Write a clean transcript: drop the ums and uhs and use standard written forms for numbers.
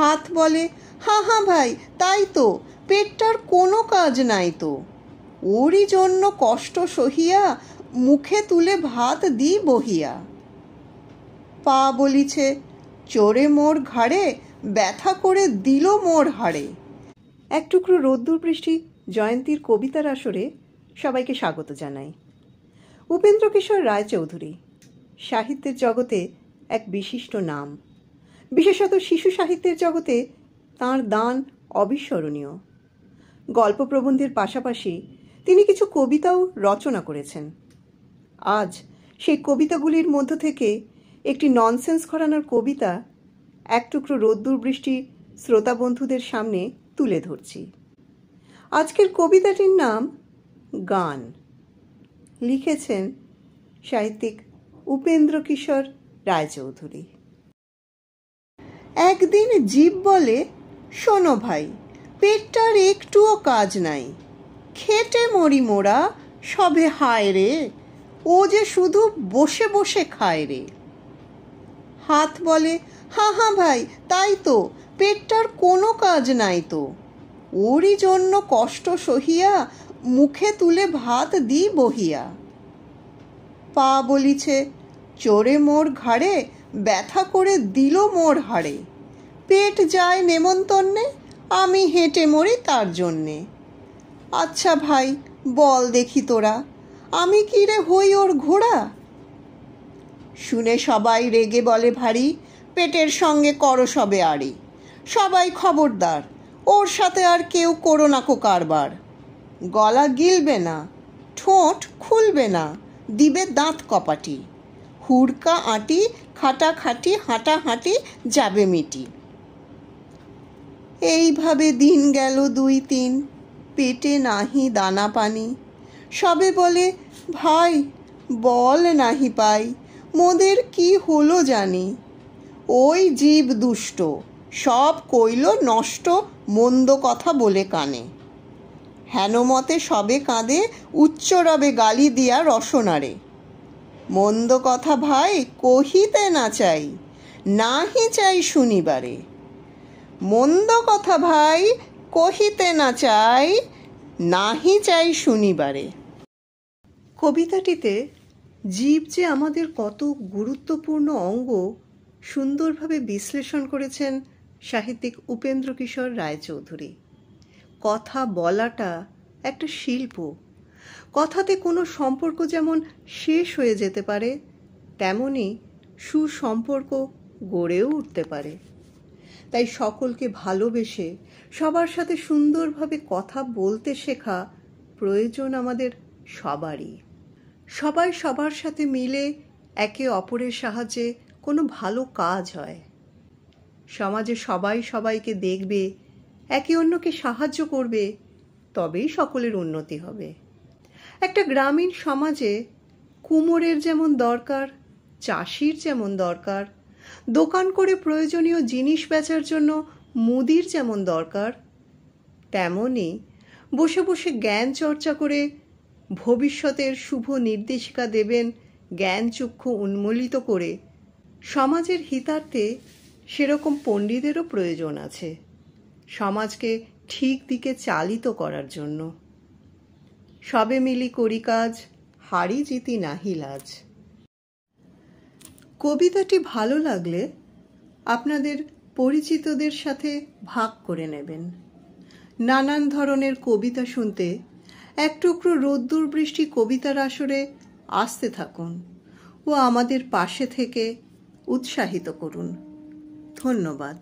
হাত বলে, হ্যাঁ হ্যাঁ ভাই, তাই তো, পেটটার কোনো কাজ নাই তো, ওরই জন্য কষ্ট সহিয়া মুখে তুলে ভাত দি বহিয়া। পা বলিছে, চোরে মোর ঘাড়ে, ব্যথা করে দিল মোর হাড়ে। এক টুকরো রোদ্দুর বৃষ্টি জয়ন্তীর কবিতার আসরে সবাইকে স্বাগত জানাই। উপেন্দ্রকিশোর রায়চৌধুরী সাহিত্যের জগতে এক বিশিষ্ট নাম, বিশেষত শিশু সাহিত্যের জগতে তাঁর দান অবিস্মরণীয়। গল্প প্রবন্ধের পাশাপাশি তিনি কিছু কবিতাও রচনা করেছেন। আজ সেই কবিতাগুলির মধ্য থেকে একটি ননসেন্স ঘরানার কবিতা এক টুকরো রোদ্দুর বৃষ্টি শ্রোতা বন্ধুদের সামনে তুলে ধরছি। আজকের কবিতাটির নাম গান। লিখেছেন সাহিত্যিক উপেন্দ্রকিশোর রায়চৌধুরী। একদিন জীব বলে, শোনো ভাই, পেটটার একটুও কাজ নাই, খেটে মরি মোরা সবে, হায় রে, ও যে শুধু বসে বসে খায় রে। হাত বলে, হ্যাঁ হ্যাঁ ভাই, তাই তো, পেটটার কোনো কাজ নাই তো, ওরই জন্য কষ্ট সহিয়া মুখে তুলে ভাত দি বহিয়া। পা বলিছে, চোরে মোর ঘাড়ে, ব্যথা করে দিল মোর হাড়ে, পেট যায় নেমন্তন্নে, আমি হেঁটে মরি তার জন্যে। আচ্ছা ভাই, বল দেখি তোরা, আমি কি রে হই ওর ঘোড়া? শুনে সবাই রেগে বলে ভারী, পেটের সঙ্গে করো সবে আড়ি, সবাই খবরদার, ওর সাথে আর কেউ করো না কো কারবার। গলা গিলবে না, ঠোঁট খুলবে না, দিবে দাঁত কপাটি, হুড়কা আঁটি, খাটাখাটি, হাঁটাহাঁটি, যাবে মিটি। এইভাবে দিন গেল 2-3, পেটে নাহি দানা পানি। সবে বলে, ভাই বল নাহি পাই, মোদের কি হলো জানি। ওই জীব দুষ্ট, সব কইল নষ্ট, মন্দ কথা বলে কানে। হেনমতে সবে কাঁদে, উচ্চ রবে গালি দিয়া রসনারে। মন্দ কথা ভাই কহিতে না চাই, নাহি চাই শুনিবারে। মন্দ কথা ভাই কহিতে না চাই, নাহি চাই শুনিবারে। কবিতাটিতে জীব যে আমাদের কত গুরুত্বপূর্ণ অঙ্গ সুন্দরভাবে বিশ্লেষণ করেছেন সাহিত্যিক উপেন্দ্রকিশোর রায়চৌধুরী। কথা বলাটা একটা শিল্প। কথাতে কোনো সম্পর্ক যেমন শেষ হয়ে যেতে পারে, তেমনি সুসম্পর্ক গড়েও উঠতে পারে। তাই সকলকে ভালোবেসে সবার সাথে সুন্দরভাবে কথা বলতে শেখা প্রয়োজন আমাদের সবারই। সবাই সবার সাথে মিলে একে অপরের সাহায্যে কোনো ভালো কাজ হয়। সমাজে সবাই সবাইকে দেখবে, একে অন্যকে সাহায্য করবে, তবেই সকলের উন্নতি হবে। একটা গ্রামীণ সমাজে কুমোরের যেমন দরকার, চাষির যেমন দরকার, দোকান করে প্রয়োজনীয় জিনিস বেচার জন্য মুদির যেমন দরকার, তেমনই বসে বসে জ্ঞান চর্চা করে ভবিষ্যতের শুভ নির্দেশিকা দেবেন জ্ঞান চক্ষু উন্মোলিত করে সমাজের হিতার্থে সেরকম পণ্ডিতেরও প্রয়োজন আছে, সমাজকে ঠিক দিকে চালিত করার জন্য। সবে মিলি করি কাজ, হারি জিতি নাহি লাজ। কবিতাটি ভালো লাগলে আপনাদের পরিচিতদের সাথে ভাগ করে নেবেন। নানান ধরনের কবিতা শুনতে এক টুকরো রোদ্দুর বৃষ্টি কবিতার আসরে আসতে থাকুন ও আমাদের পাশে থেকে উৎসাহিত করুন। ধন্যবাদ।